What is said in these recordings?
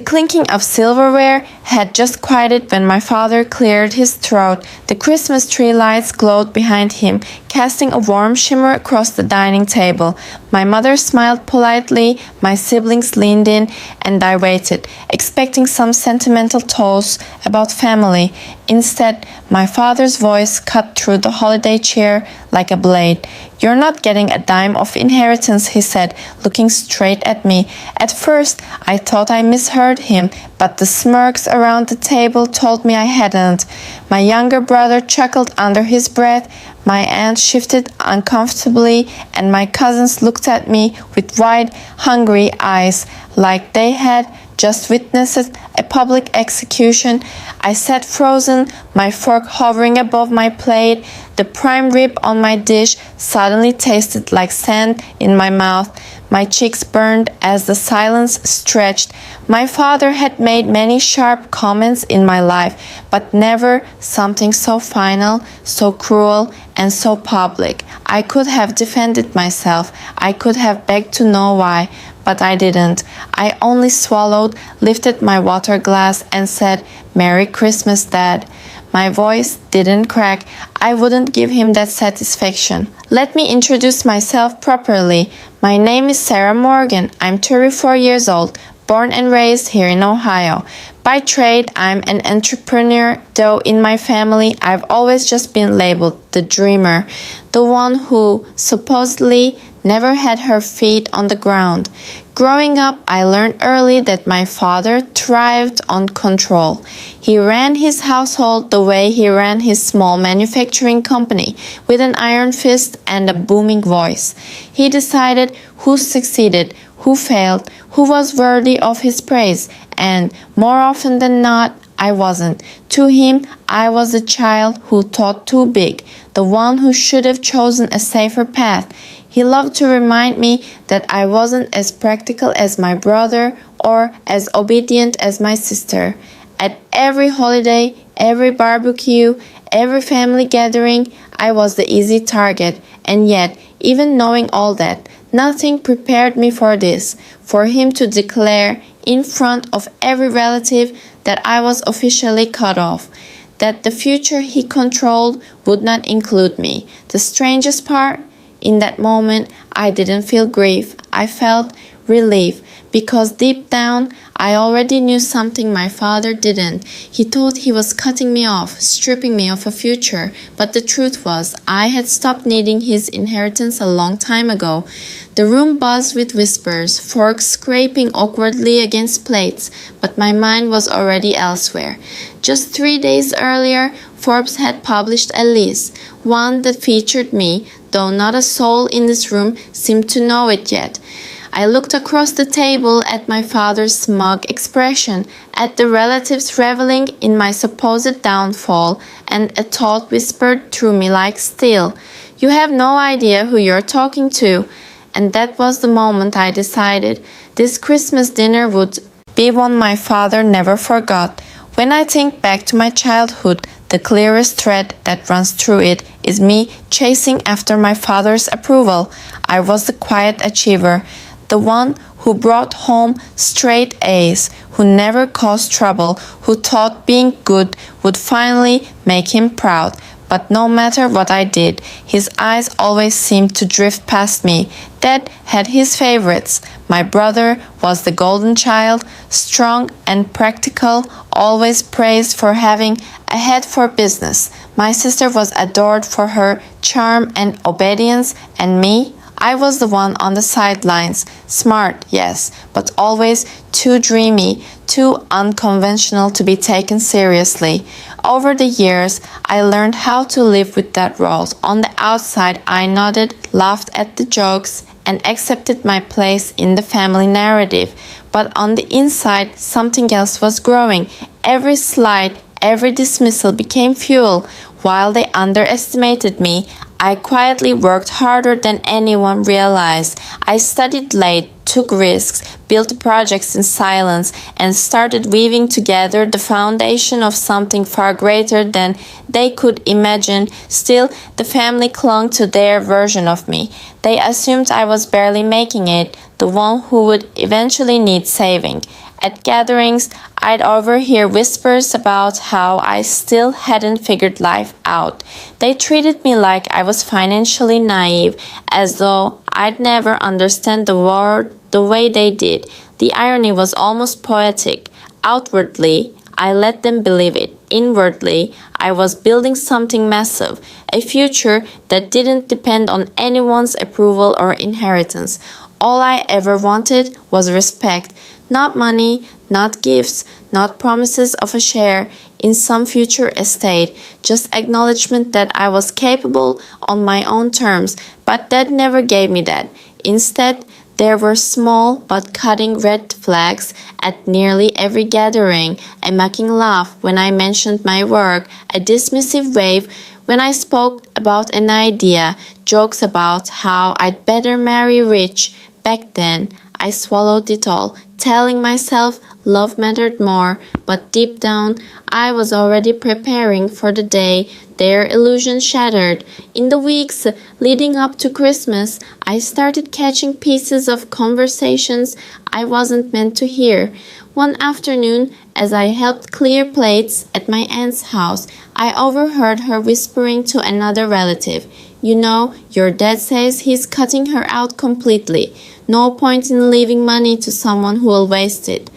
clinking of silverware had just quieted when my father cleared his throat. The Christmas tree lights glowed behind him, casting a warm shimmer across the dining table. My mother smiled politely, my siblings leaned in, and I waited, expecting some sentimental toast about family. Instead, my father's voice cut through the holiday cheer like a blade. "You're not getting a dime of inheritance," he said, looking straight at me. At first, I thought I misheard him, but the smirks around the table told me I hadn't. My younger brother chuckled under his breath, my aunt shifted uncomfortably, and my cousins looked at me with wide, hungry eyes, like they had just witnessed a public execution. I sat frozen, my fork hovering above my plate. The prime rib on my dish suddenly tasted like sand in my mouth. My cheeks burned as the silence stretched. My father had made many sharp comments in my life, but never something so final, so cruel, and so public. I could have defended myself. I could have begged to know why, but I didn't. I only swallowed, lifted my water glass, and said, "Merry Christmas, Dad." My voice didn't crack. I wouldn't give him that satisfaction. Let me introduce myself properly. My name is Sarah Morgan. I'm 34 years old, born and raised here in Ohio. By trade, I'm an entrepreneur, though in my family, I've always just been labeled the dreamer, the one who supposedly never had her feet on the ground. Growing up, I learned early that my father thrived on control. He ran his household the way he ran his small manufacturing company, with an iron fist and a booming voice. He decided who succeeded, who failed, who was worthy of his praise, and more often than not, I wasn't. To him, I was the child who thought too big, the one who should have chosen a safer path. He loved to remind me that I wasn't as practical as my brother or as obedient as my sister. At every holiday, every barbecue, every family gathering, I was the easy target. And yet, even knowing all that, nothing prepared me for this, for him to declare in front of every relative that I was officially cut off, that the future he controlled would not include me. The strangest part? In that moment, I didn't feel grief. I felt relief, because deep down, I already knew something my father didn't. He thought he was cutting me off, stripping me of a future, but the truth was, I had stopped needing his inheritance a long time ago. The room buzzed with whispers, forks scraping awkwardly against plates, but my mind was already elsewhere. Just 3 days earlier, Forbes had published a list, one that featured me, though not a soul in this room seemed to know it yet. I looked across the table at my father's smug expression, at the relatives reveling in my supposed downfall, and a thought whispered through me like steel. "You have no idea who you're talking to." And that was the moment I decided this Christmas dinner would be one my father never forgot. When I think back to my childhood, the clearest thread that runs through it is me chasing after my father's approval. I was the quiet achiever, the one who brought home straight A's, who never caused trouble, who thought being good would finally make him proud. But no matter what I did, his eyes always seemed to drift past me. Dad had his favorites. My brother was the golden child, strong and practical, always praised for having a head for business. My sister was adored for her charm and obedience, and me? I was the one on the sidelines, smart, yes, but always too dreamy, too unconventional to be taken seriously. Over the years, I learned how to live with that role. On the outside, I nodded, laughed at the jokes, and accepted my place in the family narrative. But on the inside, something else was growing. Every slight, every dismissal became fuel. While they underestimated me, I quietly worked harder than anyone realized. I studied late, took risks, built projects in silence, and started weaving together the foundation of something far greater than they could imagine. Still, the family clung to their version of me. They assumed I was barely making it, the one who would eventually need saving. At gatherings, I'd overhear whispers about how I still hadn't figured life out. They treated me like I was financially naive, as though I'd never understand the world the way they did. The irony was almost poetic. Outwardly, I let them believe it. Inwardly, I was building something massive, a future that didn't depend on anyone's approval or inheritance. All I ever wanted was respect, not money, not gifts, not promises of a share in some future estate, just acknowledgement that I was capable on my own terms, but Dad never gave me that. Instead, there were small but cutting red flags at nearly every gathering, a mocking laugh when I mentioned my work, a dismissive wave when I spoke about an idea, jokes about how I'd better marry rich. Back then, I swallowed it all, telling myself love mattered more, but deep down, I was already preparing for the day their illusion shattered. In the weeks leading up to Christmas, I started catching pieces of conversations I wasn't meant to hear. One afternoon, as I helped clear plates at my aunt's house, I overheard her whispering to another relative, "You know, your dad says he's cutting her out completely. No point in leaving money to someone who will waste it."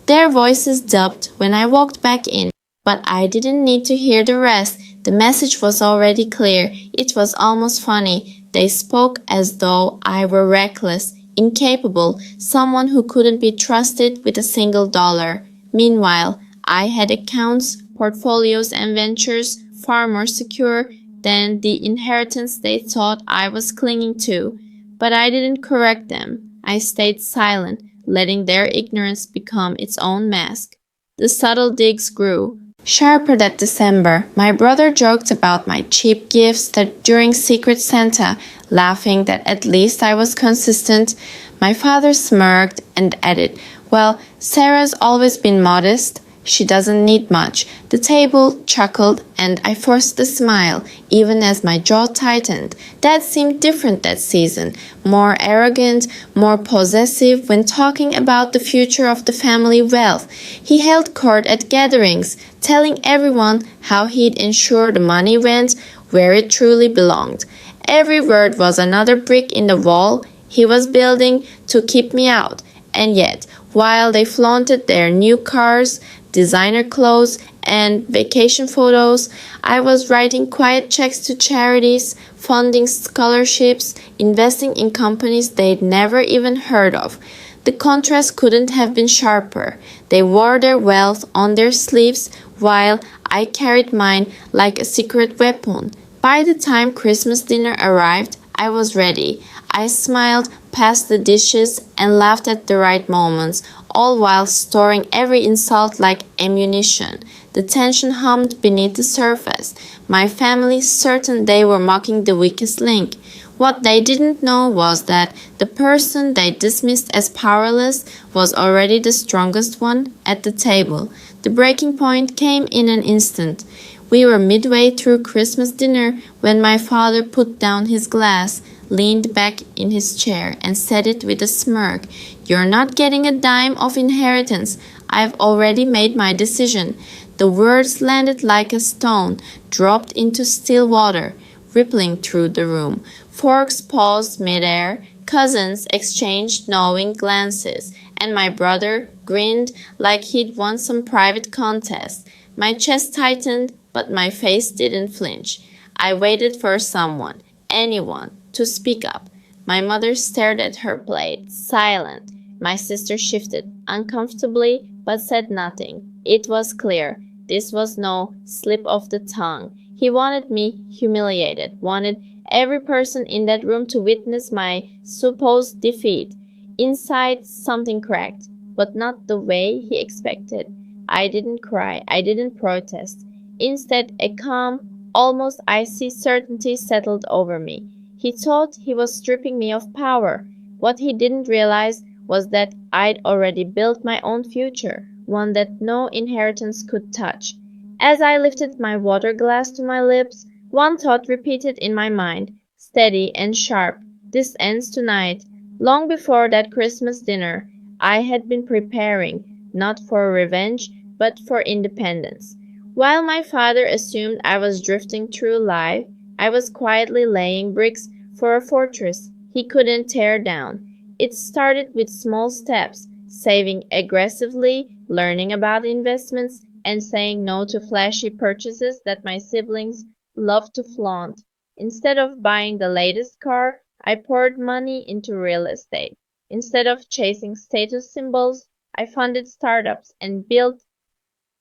Their voices dubbed when I walked back in, but I didn't need to hear the rest. The message was already clear. It was almost funny. They spoke as though I were reckless, incapable, someone who couldn't be trusted with a single dollar. Meanwhile, I had accounts, portfolios, and ventures far more secure than the inheritance they thought I was clinging to. But I didn't correct them. I stayed silent, letting their ignorance become its own mask. The subtle digs grew. Sharper that December, my brother joked about my cheap gifts that during Secret Santa, laughing that at least I was consistent. My father smirked and added, "Well, Sarah's always been modest. She doesn't need much." The table chuckled and I forced a smile, even as my jaw tightened. Dad seemed different that season, more arrogant, more possessive when talking about the future of the family wealth. He held court at gatherings, telling everyone how he'd ensure the money went where it truly belonged. Every word was another brick in the wall he was building to keep me out. And yet, while they flaunted their new cars, designer clothes, and vacation photos, I was writing quiet checks to charities, funding scholarships, investing in companies they'd never even heard of. The contrast couldn't have been sharper. They wore their wealth on their sleeves while I carried mine like a secret weapon. By the time Christmas dinner arrived, I was ready. I smiled past the dishes and laughed at the right moments, all while storing every insult like ammunition. The tension hummed beneath the surface, my family certain they were mocking the weakest link. What they didn't know was that the person they dismissed as powerless was already the strongest one at the table. The breaking point came in an instant. We were midway through Christmas dinner when my father put down his glass, leaned back in his chair, and said it with a smirk. "You're not getting a dime of inheritance. I've already made my decision." The words landed like a stone, dropped into still water, rippling through the room. Forks paused midair, cousins exchanged knowing glances, and my brother grinned like he'd won some private contest. My chest tightened, but my face didn't flinch. I waited for someone, anyone, to speak up. My mother stared at her plate, silent. My sister shifted uncomfortably but said nothing. It was clear. This was no slip of the tongue. He wanted me humiliated, wanted every person in that room to witness my supposed defeat. Inside, something cracked, but not the way he expected. I didn't cry. I didn't protest. Instead, a calm, almost icy certainty settled over me. He thought he was stripping me of power. What he didn't realize was that I'd already built my own future, one that no inheritance could touch. As I lifted my water glass to my lips, one thought repeated in my mind, steady and sharp. This ends tonight. Long before that Christmas dinner, I had been preparing, not for revenge, but for independence. While my father assumed I was drifting through life, I was quietly laying bricks for a fortress he couldn't tear down. It started with small steps, saving aggressively, learning about investments, and saying no to flashy purchases that my siblings loved to flaunt. Instead of buying the latest car, I poured money into real estate. Instead of chasing status symbols, I funded startups and built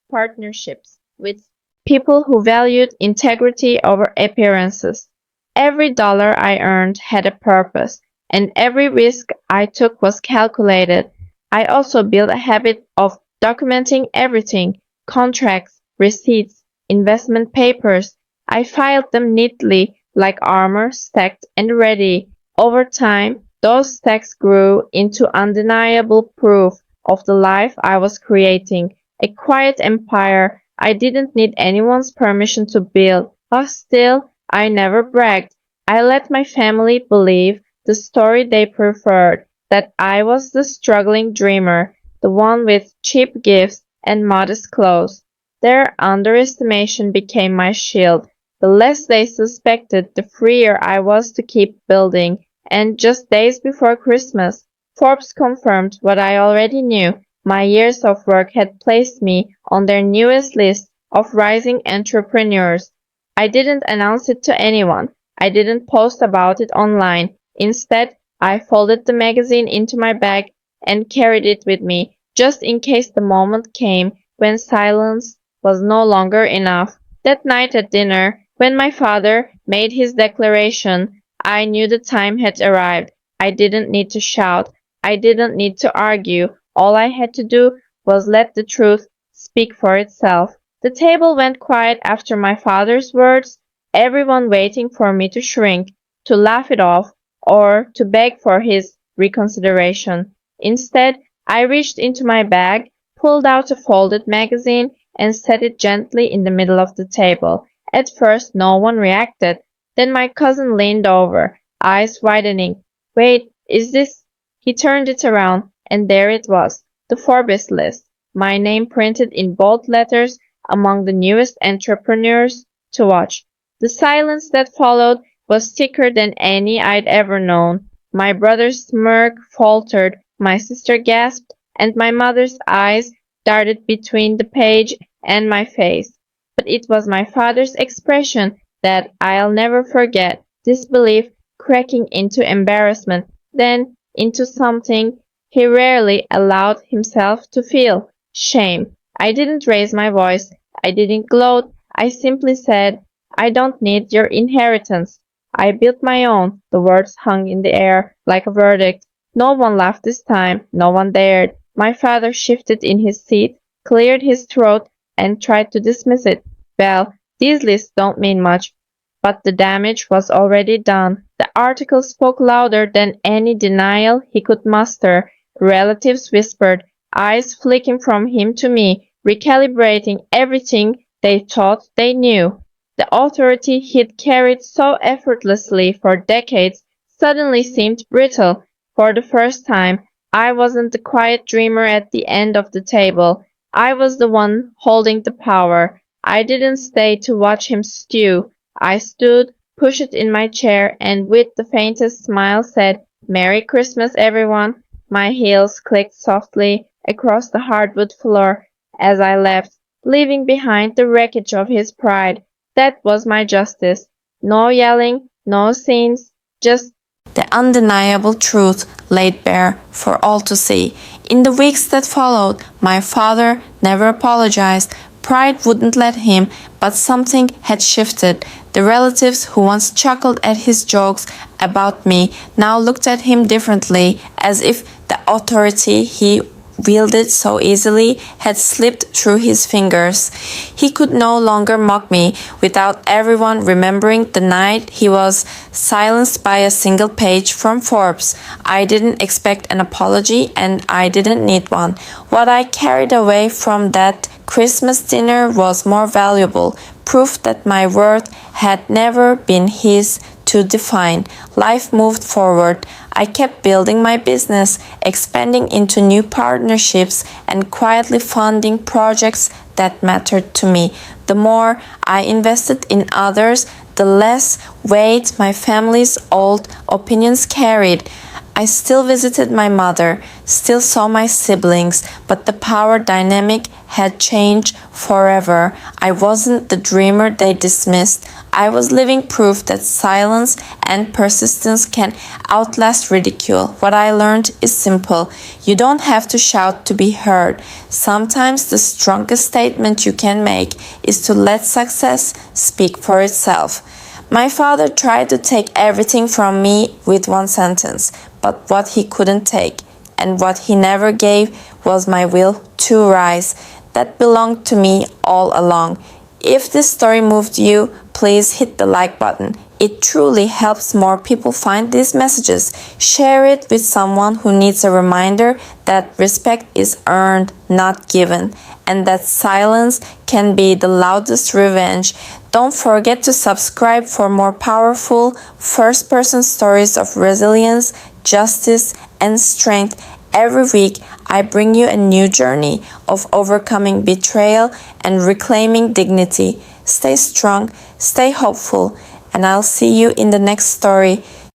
partnerships with people who valued integrity over appearances. Every dollar I earned had a purpose, and every risk I took was calculated. I also built a habit of documenting everything: contracts, receipts, investment papers. I filed them neatly, like armor, stacked and ready. Over time, those stacks grew into undeniable proof of the life I was creating, a quiet empire I didn't need anyone's permission to build, but still, I never bragged. I let my family believe the story they preferred, that I was the struggling dreamer, the one with cheap gifts and modest clothes. Their underestimation became my shield. The less they suspected, the freer I was to keep building. And just days before Christmas, Forbes confirmed what I already knew. My years of work had placed me on their newest list of rising entrepreneurs. I didn't announce it to anyone. I didn't post about it online. Instead, I folded the magazine into my bag and carried it with me, just in case the moment came when silence was no longer enough. That night at dinner, when my father made his declaration, I knew the time had arrived. I didn't need to shout. I didn't need to argue. All I had to do was let the truth speak for itself. The table went quiet after my father's words, everyone waiting for me to shrink, to laugh it off, or to beg for his reconsideration. Instead, I reached into my bag, pulled out a folded magazine, and set it gently in the middle of the table. At first, no one reacted. Then my cousin leaned over, eyes widening. "Wait, is this?" He turned it around, and there it was, the Forbes list, my name printed in bold letters among the newest entrepreneurs to watch. The silence that followed was thicker than any I'd ever known. My brother's smirk faltered, my sister gasped, and my mother's eyes darted between the page and my face. But it was my father's expression that I'll never forget, disbelief cracking into embarrassment, then into something he rarely allowed himself to feel: shame. I didn't raise my voice. I didn't gloat. I simply said, "I don't need your inheritance. I built my own." The words hung in the air like a verdict. No one laughed this time. No one dared. My father shifted in his seat, cleared his throat, and tried to dismiss it. "Well, these lists don't mean much." But the damage was already done. The article spoke louder than any denial he could muster. Relatives whispered, eyes flicking from him to me, recalibrating everything they thought they knew. The authority he'd carried so effortlessly for decades suddenly seemed brittle. For the first time, I wasn't the quiet dreamer at the end of the table. I was the one holding the power. I didn't stay to watch him stew. I stood, pushed in my chair, and with the faintest smile said, "Merry Christmas, everyone." My heels clicked softly across the hardwood floor as I left, leaving behind the wreckage of his pride. That was my justice. No yelling, no scenes, just the undeniable truth laid bare for all to see. In the weeks that followed, my father never apologized. Pride wouldn't let him, but something had shifted. The relatives who once chuckled at his jokes about me now looked at him differently, as if the authority he wielded so easily had slipped through his fingers. He could no longer mock me without everyone remembering the night he was silenced by a single page from Forbes. I didn't expect an apology, and I didn't need one. What I carried away from that Christmas dinner was more valuable, proof that my worth had never been his to define. Life moved forward. I kept building my business, expanding into new partnerships, and quietly funding projects that mattered to me. The more I invested in others, the less weight my family's old opinions carried. I still visited my mother, still saw my siblings, but the power dynamic had changed forever. I wasn't the dreamer they dismissed. I was living proof that silence and persistence can outlast ridicule. What I learned is simple. You don't have to shout to be heard. Sometimes the strongest statement you can make is to let success speak for itself. My father tried to take everything from me with one sentence, but what he couldn't take and what he never gave was my will to rise. That belonged to me all along. If this story moved you, please hit the like button. It truly helps more people find these messages. Share it with someone who needs a reminder that respect is earned, not given, and that silence can be the loudest revenge. Don't forget to subscribe for more powerful first-person stories of resilience, justice, and strength. Every week, I bring you a new journey of overcoming betrayal and reclaiming dignity. Stay strong, stay hopeful, and I'll see you in the next story.